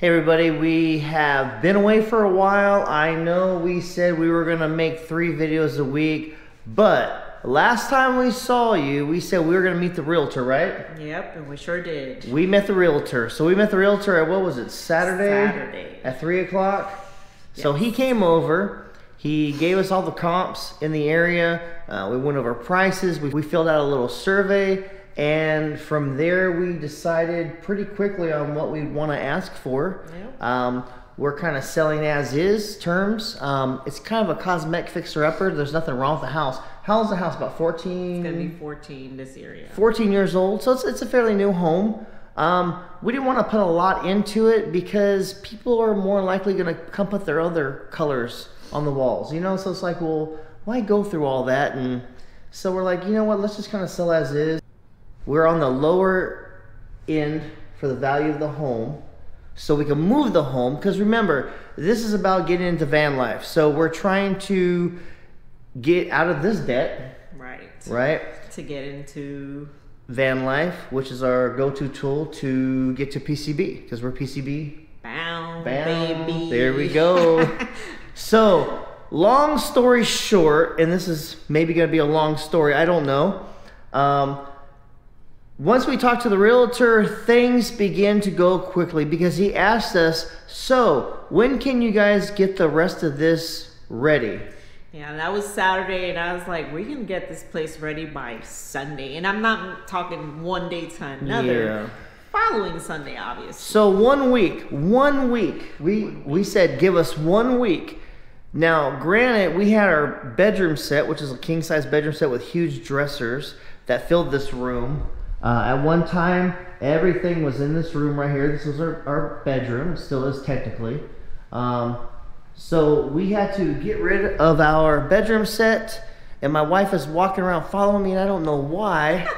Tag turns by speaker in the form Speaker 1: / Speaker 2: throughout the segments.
Speaker 1: Hey everybody, we have been away for a while. I know we said we were gonna make 3 videos a week, but last time we saw you, we said we were gonna meet the realtor, right?
Speaker 2: Yep, and we sure did.
Speaker 1: We met the realtor. So we met the realtor at, what was it, Saturday?
Speaker 2: Saturday.
Speaker 1: At 3 o'clock?
Speaker 2: Yes.
Speaker 1: So he came over, he gave us all the comps in the area, we went over prices, we filled out a little survey, and from there we decided pretty quickly on what we want to ask for. Yep. We're kind of selling as is terms. It's kind of a cosmetic fixer-upper. There's nothing wrong with the house. How old is the house? About 14?
Speaker 2: It's going to be 14 this year, yeah.
Speaker 1: 14 years old, so it's a fairly new home. We didn't want to put a lot into it because people are more likely going to come put their other colors on the walls, you know? So it's like, well, why go through all that? And so we're like, you know what, let's just kind of sell as is. We're on the lower end for the value of the home, so we can move the home, because remember, this is about getting into van life. So we're trying to get out of this debt, right? To
Speaker 2: get into
Speaker 1: van life, which is our go-to tool to get to PCB, because we're PCB
Speaker 2: bound,
Speaker 1: baby. There we go. So long story short, and this is maybe going to be a long story, I don't know. Once we talked to the realtor, things began to go quickly because he asked us, so when can you guys get the rest of this ready?
Speaker 2: Yeah, that was Saturday, and I was like, we can get this place ready by Sunday. And I'm not talking one day to another.
Speaker 1: Yeah.
Speaker 2: Following Sunday, obviously.
Speaker 1: So 1 week. We said, give us 1 week. Now, granted, we had our bedroom set, which is a king-size bedroom set with huge dressers that filled this room. At one time, everything was in this room right here. This was our bedroom. It still is technically. So we had to get rid of our bedroom set, and my wife is walking around following me, and I don't know why,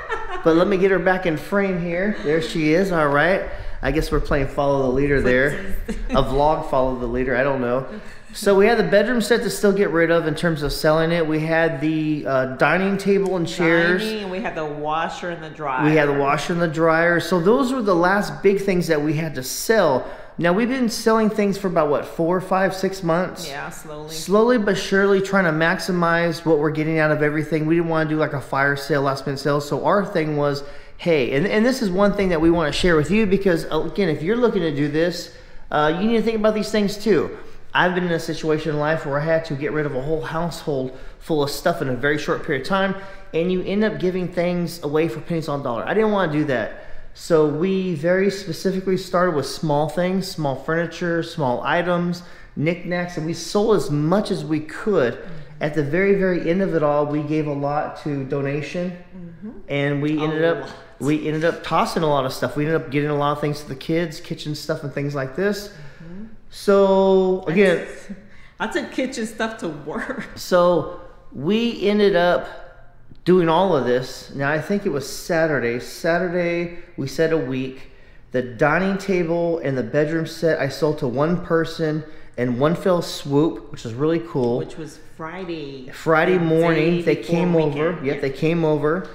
Speaker 1: but let me get her back in frame here. There she is. All right. I guess we're playing follow the leader there. A vlog follow the leader. I don't know. So we had the bedroom set to still get rid of in terms of selling it. We had the dining table and chairs.
Speaker 2: And we had the washer and the dryer.
Speaker 1: We had the washer and the dryer. So those were the last big things that we had to sell. Now we've been selling things for about what, 4, 5, 6 months?
Speaker 2: Yeah, slowly.
Speaker 1: Slowly but surely trying to maximize what we're getting out of everything. We didn't want to do like a fire sale, last minute sale. So our thing was, hey, and this is one thing that we want to share with you, because again, if you're looking to do this, you need to think about these things too. I've been in a situation in life where I had to get rid of a whole household full of stuff in a very short period of time, and you end up giving things away for pennies on the dollar. I didn't want to do that. So we very specifically started with small things, small furniture, small items, knickknacks, and we sold as much as we could. At the very, very end of it all, we gave a lot to donation, and we ended up tossing a lot of stuff. We ended up getting a lot of things to the kids, kitchen stuff and things like this. So again,
Speaker 2: I took kitchen stuff to work.
Speaker 1: So we ended up doing all of this. Now I think it was Saturday. Saturday we said a week. The dining table and the bedroom set I sold to one person in one fell swoop, which was really cool.
Speaker 2: Which was Friday.
Speaker 1: Friday morning they came over. Yep, they came over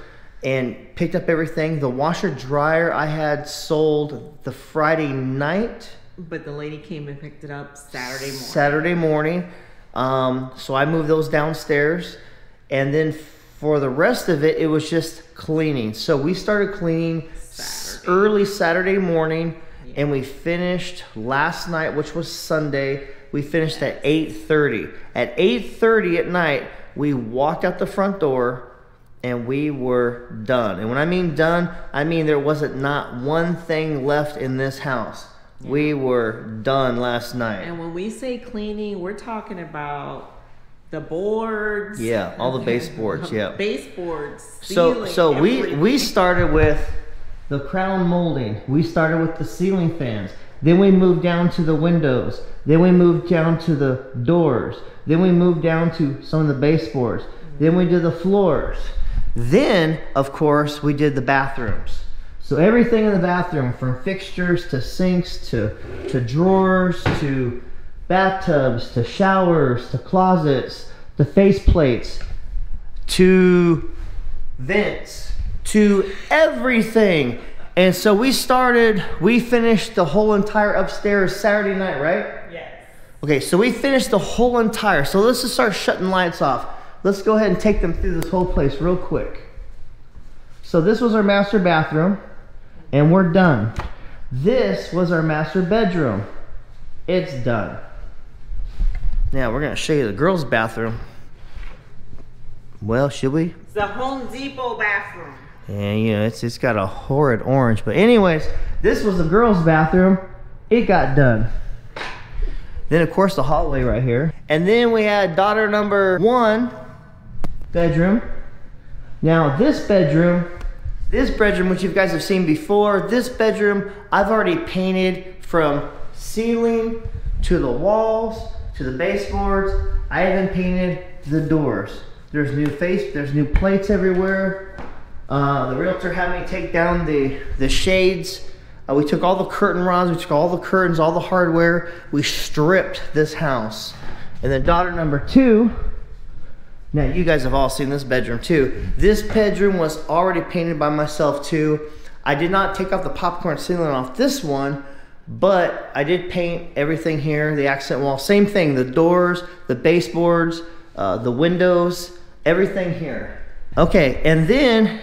Speaker 1: and picked up everything. The washer dryer I had sold the Friday night.
Speaker 2: But the lady came and picked it up
Speaker 1: Saturday morning. So I moved those downstairs. And then for the rest of it, it was just cleaning. So we started cleaning early Saturday morning. Yeah. And we finished last night, which was Sunday. We finished at 8:30. At 8:30 at night, we walked out the front door and we were done. And when I mean done, I mean there wasn't not one thing left in this house. Yeah. We were done last night.
Speaker 2: And when we say cleaning, we're talking about the boards.
Speaker 1: Yeah, all the baseboards. Yeah,
Speaker 2: baseboards.
Speaker 1: So we started with the crown molding. We started with the ceiling fans. Then we moved down to the windows. Then we moved down to the doors. Then we moved down to some of the baseboards. Then we did the floors. Then, of course, we did the bathrooms. So everything in the bathroom, from fixtures to sinks to drawers to bathtubs to showers to closets to faceplates to vents to everything. And so we finished the whole entire upstairs Saturday night, right?
Speaker 2: Yes.
Speaker 1: Okay, so we finished the whole entire, so let's just start shutting lights off. Let's go ahead and take them through this whole place real quick. So this was our master bathroom, and we're done. This was our master bedroom. It's done. Now we're gonna show you the girls' bathroom. Well, should we?
Speaker 2: It's the Home Depot bathroom.
Speaker 1: And you know, it's got a horrid orange. But anyways, this was the girls' bathroom. It got done. Then of course the hallway right here. And then we had daughter number 1 bedroom. Now this bedroom, which you guys have seen before, this bedroom I've already painted from ceiling to the walls to the baseboards. I even painted the doors. There's new plates everywhere. The realtor had me take down the shades. We took all the curtain rods, we took all the curtains, all the hardware. We stripped this house. And then daughter number 2, now you guys have all seen this bedroom too. This bedroom was already painted by myself too. I did not take off the popcorn ceiling off this one, but I did paint everything here, the accent wall, same thing, the doors, the baseboards, the windows, everything here. Okay, and then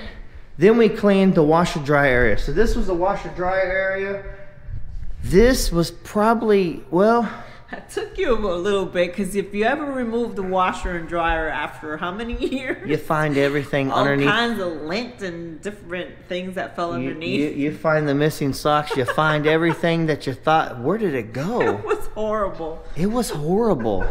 Speaker 1: we cleaned the washer dry area. So this was the washer dry area. This was probably, well,
Speaker 2: That took you a little bit, because if you ever remove the washer and dryer after how many years?
Speaker 1: you find everything
Speaker 2: all
Speaker 1: underneath.
Speaker 2: kinds of lint and different things that fell underneath.
Speaker 1: You find the missing socks. You find everything that you thought, where did it go?
Speaker 2: It was horrible.
Speaker 1: It was horrible.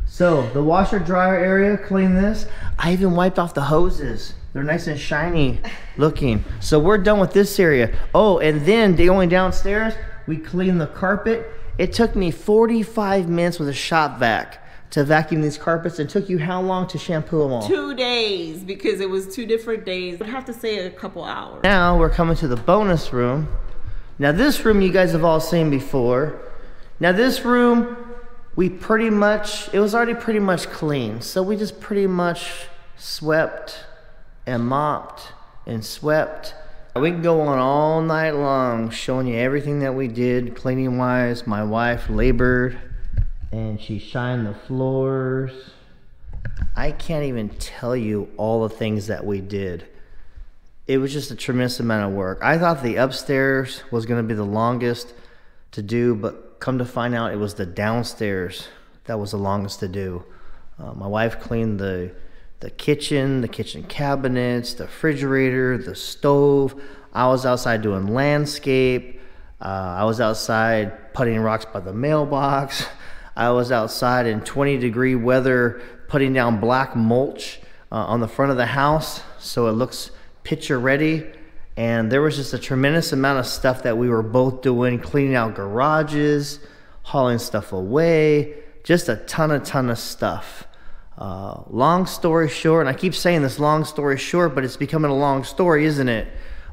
Speaker 1: So the washer dryer area, clean this. I even wiped off the hoses. They're nice and shiny looking. So we're done with this area. Oh, and then going downstairs, we cleaned the carpet. It took me 45 minutes with a shop vac to vacuum these carpets. It took you how long to shampoo them all?
Speaker 2: 2 days, because it was 2 different days. I'd have to say a couple hours.
Speaker 1: Now we're coming to the bonus room. Now this room you guys have all seen before. Now this room, it was already pretty much clean. So we just pretty much swept and mopped and swept. We can go on all night long showing you everything that we did cleaning wise. My wife labored and she shined the floors. I can't even tell you all the things that we did. It was just a tremendous amount of work. I thought the upstairs was going to be the longest to do, but come to find out it was the downstairs that was the longest to do. My wife cleaned the kitchen cabinets, the refrigerator, the stove. I was outside doing landscape. I was outside putting rocks by the mailbox. I was outside in 20-degree weather putting down black mulch on the front of the house so it looks picture ready. And there was just a tremendous amount of stuff that we were both doing, cleaning out garages, hauling stuff away, just a ton of stuff. Long story short, and I keep saying this long story short, but it's becoming a long story, isn't it?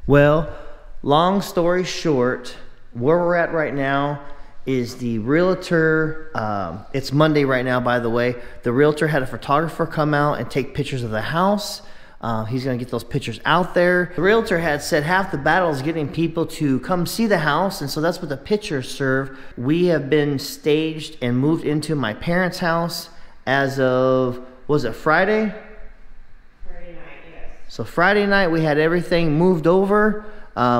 Speaker 1: Well, long story short, where we're at right now is the realtor, it's Monday right now, by the way. The realtor had a photographer come out and take pictures of the house. He's going to get those pictures out there. The realtor had said half the battle is getting people to come see the house, and so that's what the pictures serve. We have been staged and moved into my parents' house as of, was it Friday?
Speaker 2: Friday night, yes.
Speaker 1: So Friday night we had everything moved over.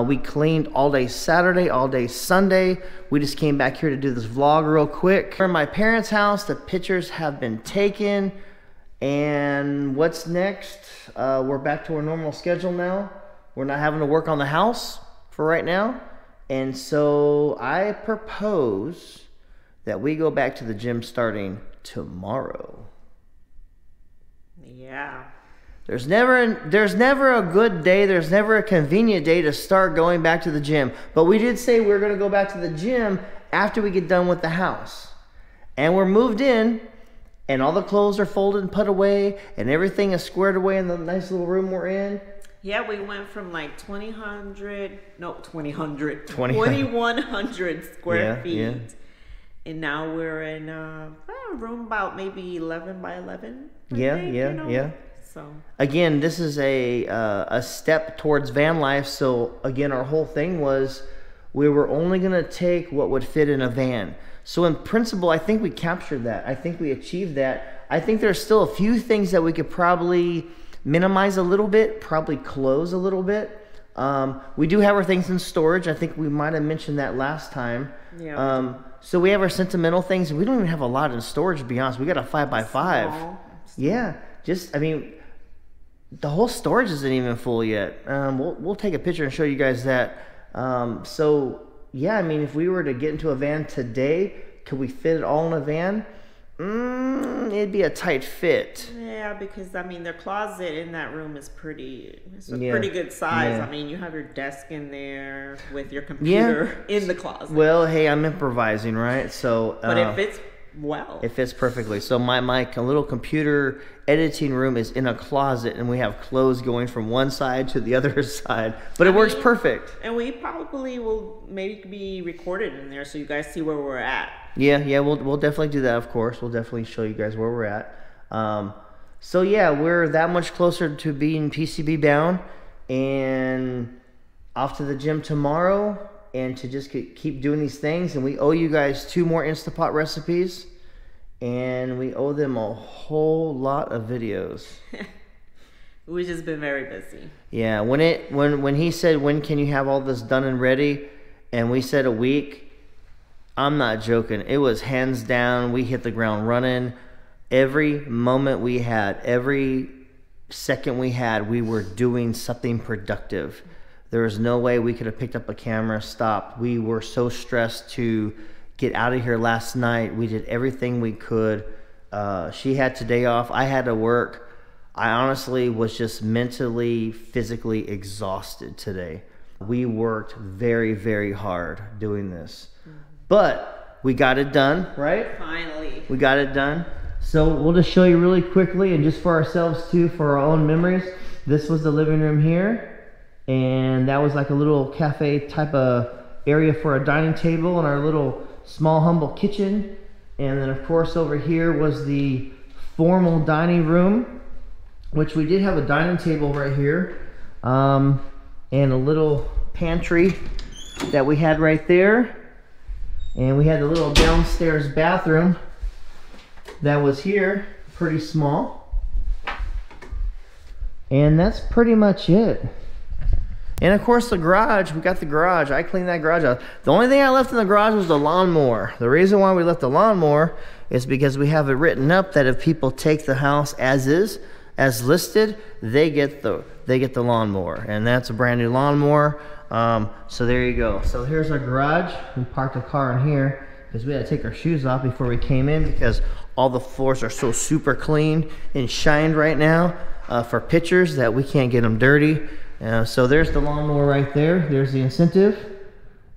Speaker 1: We cleaned all day Saturday, all day Sunday. We just came back here to do this vlog real quick. We're in my parents' house. The pictures have been taken. And what's next? We're back to our normal schedule now. We're not having to work on the house for right now. And so I propose that we go back to the gym starting tomorrow.
Speaker 2: Yeah.
Speaker 1: There's never a good day, there's never a convenient day to start going back to the gym. But we did say we're going to go back to the gym after we get done with the house. And we're moved in, and all the clothes are folded and put away, and everything is squared away in the nice little room we're in.
Speaker 2: Yeah, we went from like 2100 square feet.
Speaker 1: Yeah.
Speaker 2: And now we're in a room about maybe 11 by 11.
Speaker 1: Yeah.
Speaker 2: So
Speaker 1: again, this is a step towards van life. So again, our whole thing was we were only going to take what would fit in a van. So in principle, I think we captured that. I think we achieved that. I think there's still a few things that we could probably minimize a little bit, probably close a little bit. We do have our things in storage. I think we might have mentioned that last time.
Speaker 2: yeah.
Speaker 1: So we have our sentimental things. We don't even have a lot in storage, to be honest. We got a 5x5.
Speaker 2: Small.
Speaker 1: Yeah, just, I mean, the whole storage isn't even full yet. We'll take a picture and show you guys that. So yeah, I mean, if we were to get into a van today, could we fit it all in a van? It'd be a tight fit.
Speaker 2: Yeah, because I mean, their closet in that room is it's a
Speaker 1: Yeah.
Speaker 2: pretty good size.
Speaker 1: Yeah.
Speaker 2: I mean, you have your desk in there with your computer in the closet.
Speaker 1: Well, hey, I'm improvising, right? So,
Speaker 2: but it fits well.
Speaker 1: it fits perfectly. So my little computer editing room is in a closet, and we have clothes going from one side to the other side. But it works perfect.
Speaker 2: And we probably will maybe be recorded in there so you guys see where we're at.
Speaker 1: Yeah, we'll definitely do that, of course. We'll definitely show you guys where we're at. So yeah, we're that much closer to being PCB bound and off to the gym tomorrow and to just keep doing these things. And we owe you guys 2 more Instapot recipes, and we owe them a whole lot of videos.
Speaker 2: We've just been very busy.
Speaker 1: Yeah, when he said, when can you have all this done and ready, and we said a week, I'm not joking. It was hands down. We hit the ground running. Every moment we had, every second we had, we were doing something productive. There was no way we could have picked up a camera, stopped. We were so stressed to get out of here last night. We did everything we could. She had today off. I had to work. I honestly was just mentally, physically exhausted today. We worked very, very hard doing this. But we got it done, right?
Speaker 2: Finally.
Speaker 1: We got it done. So we'll just show you really quickly, and just for ourselves too, for our own memories. This was the living room here, and that was like a little cafe type of area for a dining table and our little small humble kitchen. And then of course over here was the formal dining room, which we did have a dining table right here, and a little pantry that we had right there. And we had the little downstairs bathroom that was here, pretty small. And that's pretty much it. And of course the garage, we got the garage. I cleaned that garage out. The only thing I left in the garage was the lawnmower. The reason why we left the lawnmower is because we have it written up that if people take the house as is, as listed, they get the lawnmower. And that's a brand new lawnmower. So there you go. So here's our garage. We parked the car in here because we had to take our shoes off before we came in because all the floors are so super clean and shined right now for pictures that we can't get them dirty. So there's the lawnmower right there. There's the incentive.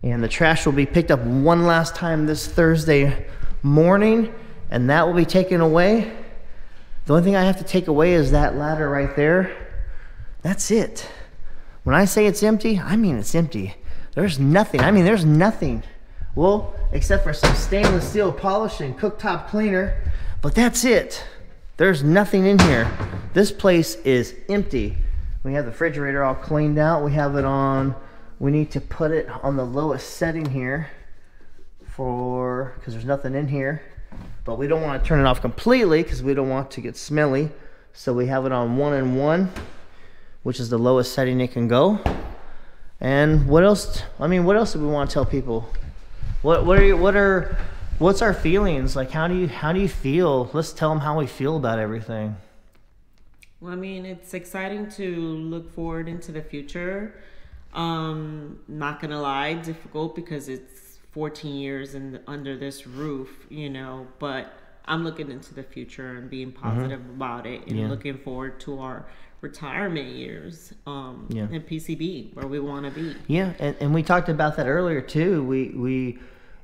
Speaker 1: And the trash will be picked up one last time this Thursday morning, and that will be taken away. The only thing I have to take away is that ladder right there. That's it. When I say it's empty, I mean it's empty. There's nothing. I mean, there's nothing. Well, except for some stainless steel polish and cooktop cleaner, but that's it. There's nothing in here. This place is empty. We have the refrigerator all cleaned out. We have it on, we need to put it on the lowest setting here because there's nothing in here. But we don't want to turn it off completely because we don't want it to get smelly. So we have it on 1 and 1, which is the lowest setting it can go. And what else? I mean, what else do we want to tell people? What's our feelings? Like, how do you feel? Let's tell them how we feel about everything.
Speaker 2: Well, I mean, it's exciting to look forward into the future. Not gonna lie, difficult because it's 14 years under this roof, you know, but I'm looking into the future and being positive about it and looking forward to our retirement years in PCB where we want to be.
Speaker 1: Yeah, and we talked about that earlier too.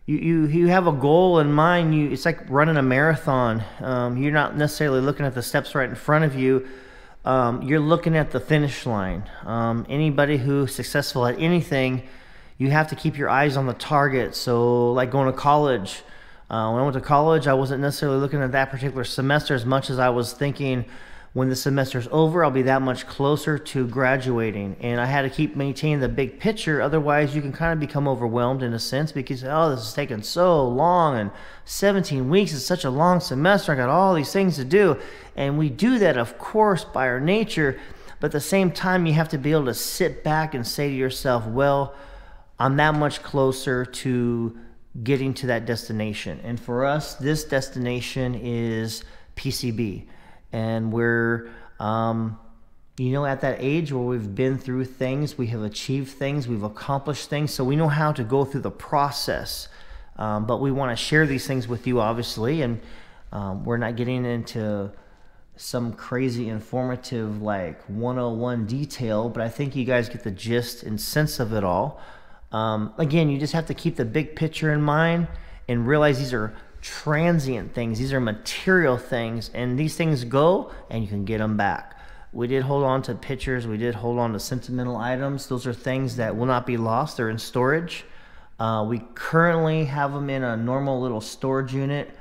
Speaker 1: You have a goal in mind. It's like running a marathon. You're not necessarily looking at the steps right in front of you. You're looking at the finish line. Anybody who's successful at anything, you have to keep your eyes on the target. So like going to college. When I went to college, I wasn't necessarily looking at that particular semester as much as I was thinking, When the semester's over, I'll be that much closer to graduating. And I had to keep maintaining the big picture. Otherwise, you can kind of become overwhelmed in a sense because, oh, this is taking so long. And 17 weeks is such a long semester. I got all these things to do. And we do that, of course, by our nature. But at the same time, you have to be able to sit back and say to yourself, well, I'm that much closer to getting to that destination. And for us, this destination is PCB. And we're, at that age where we've been through things, we have achieved things, we've accomplished things, so we know how to go through the process. But we want to share these things with you, obviously, and we're not getting into some crazy informative, like 101 detail, but I think you guys get the gist and sense of it all. Again, you just have to keep the big picture in mind and realize these are transient things. These are material things, and these things go and you can get them back. We did hold on to pictures. We did hold on to sentimental items. Those are things that will not be lost. They're in storage. We currently have them in a normal little storage unit.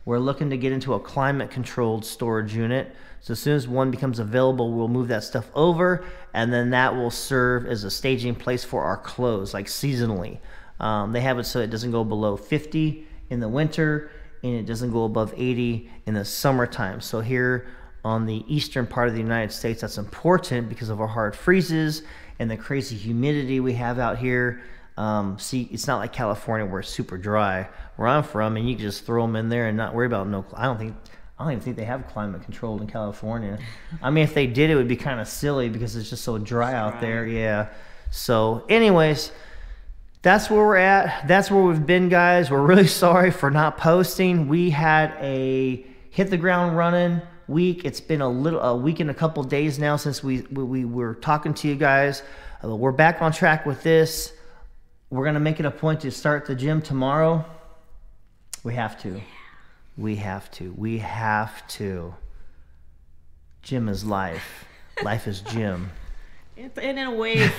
Speaker 1: We're looking to get into a climate controlled storage unit. So as soon as one becomes available, we'll move that stuff over, and then that will serve as a staging place for our clothes, like seasonally. They have it so it doesn't go below 50 in the winter, and it doesn't go above 80 in the summertime. So here on the eastern part of the United States, that's important because of our hard freezes and the crazy humidity we have out here. See, it's not like California where it's super dry. Where I'm from, and you can just throw them in there and not worry about no. I don't even think they have climate control in California. I mean, if they did, it would be kind of silly because it's just so dry out there. Yeah. So, anyways, that's where we're at. That's where we've been, guys. We're really sorry for not posting. We had a hit the ground running week. It's been a week and a couple days now since we were talking to you guys. We're back on track with this. We're going to make it a point to start the gym tomorrow. We have to. We have to. We have to. Gym is life. Life is gym.
Speaker 2: And in a way,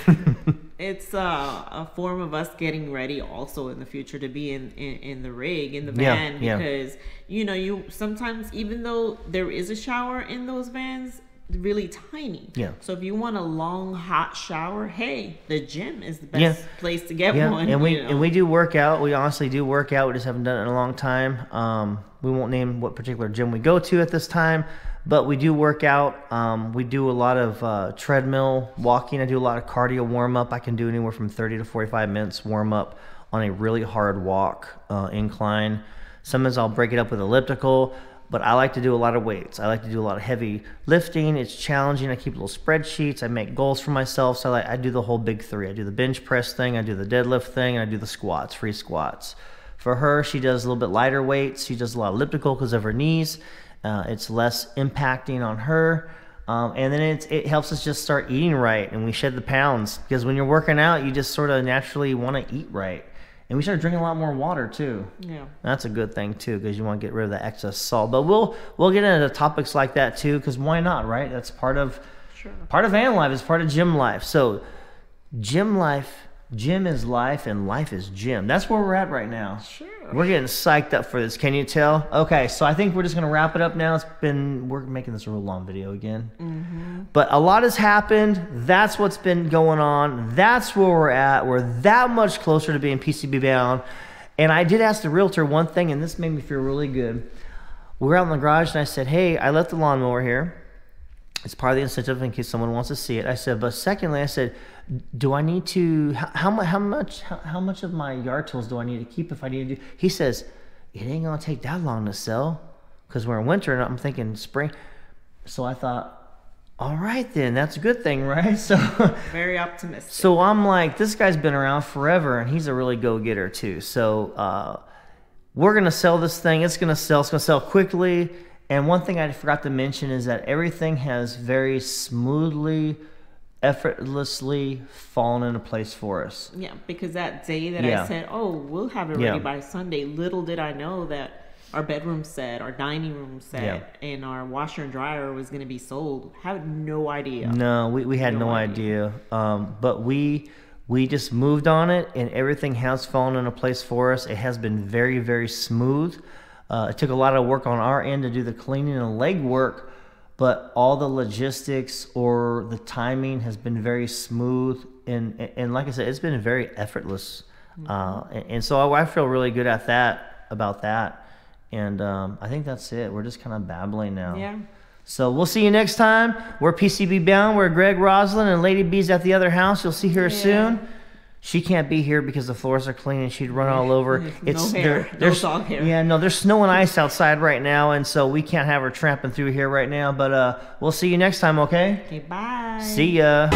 Speaker 2: it's a form of us getting ready also in the future to be in the rig, in the van, because, you sometimes, even though there is a shower in those vans, really tiny. Yeah. So if you want a long hot shower, hey, the gym is the best place to get one.
Speaker 1: And we do work out. We honestly do work out. We just haven't done it in a long time. We won't name what particular gym we go to at this time, but we do work out. We do a lot of treadmill walking. I do a lot of cardio warm up. I can do anywhere from 30 to 45 minutes warm up on a really hard walk incline. Sometimes I'll break it up with elliptical. But I like to do a lot of weights. I like to do a lot of heavy lifting. It's challenging. I keep little spreadsheets. I make goals for myself. So I do the whole big three. I do the bench press thing. I do the deadlift thing. And I do the squats, free squats. For her, she does a little bit lighter weights. She does a lot of elliptical because of her knees. It's less impacting on her. And then it helps us just start eating right. And we shed the pounds. Because when you're working out, you just sort of naturally want to eat right. And we started drinking a lot more water too. Yeah, that's a good thing too, because you want to get rid of the excess salt. But we'll get into topics like that too, because why not, right? That's part of van life. It's part of gym life. So gym is life, and life is gym. That's where we're at right now. Sure. We're getting psyched up for this. Can you tell? Okay, so I think we're just gonna wrap it up now. We're making this a real long video again. Mm-hmm. But a lot has happened. That's what's been going on. That's where we're at. We're that much closer to being PCB bound. And I did ask the realtor one thing, and this made me feel really good. We were out in the garage, and I said, "Hey, I left the lawnmower here. It's part of the incentive in case someone wants to see it." I said, but secondly, I said, do I need to, how much of my yard tools do I need to keep if I need to do? He says, it ain't going to take that long to sell because we're in winter, and I'm thinking spring. So I thought, all right then, that's a good thing, right? So
Speaker 2: very optimistic.
Speaker 1: So I'm like, this guy's been around forever, and he's a really go-getter too. So we're going to sell this thing. It's going to sell quickly. And one thing I forgot to mention is that everything has very smoothly, effortlessly fallen into place for us.
Speaker 2: Yeah, because that day that I said, oh, we'll have it ready by Sunday, little did I know that our bedroom set, our dining room set, and our washer and dryer was going to be sold. I had no idea.
Speaker 1: No, we had no idea. But we just moved on it, and everything has fallen into place for us. It has been very, very smooth. It took a lot of work on our end to do the cleaning and leg work, but all the logistics or the timing has been very smooth, and like I said, it's been very effortless. And so I feel really good about that. And I think that's it. We're just kind of babbling now.
Speaker 2: Yeah.
Speaker 1: So we'll see you next time. We're PCB Bound. We're Greg Roslin, and Lady B's at the other house. You'll see her soon. She can't be here because the floors are clean and she'd run all over.
Speaker 2: It's no hair. No dog hair.
Speaker 1: Yeah, no, there's snow and ice outside right now, and so we can't have her tramping through here right now. But we'll see you next time, okay?
Speaker 2: Okay, bye.
Speaker 1: See ya.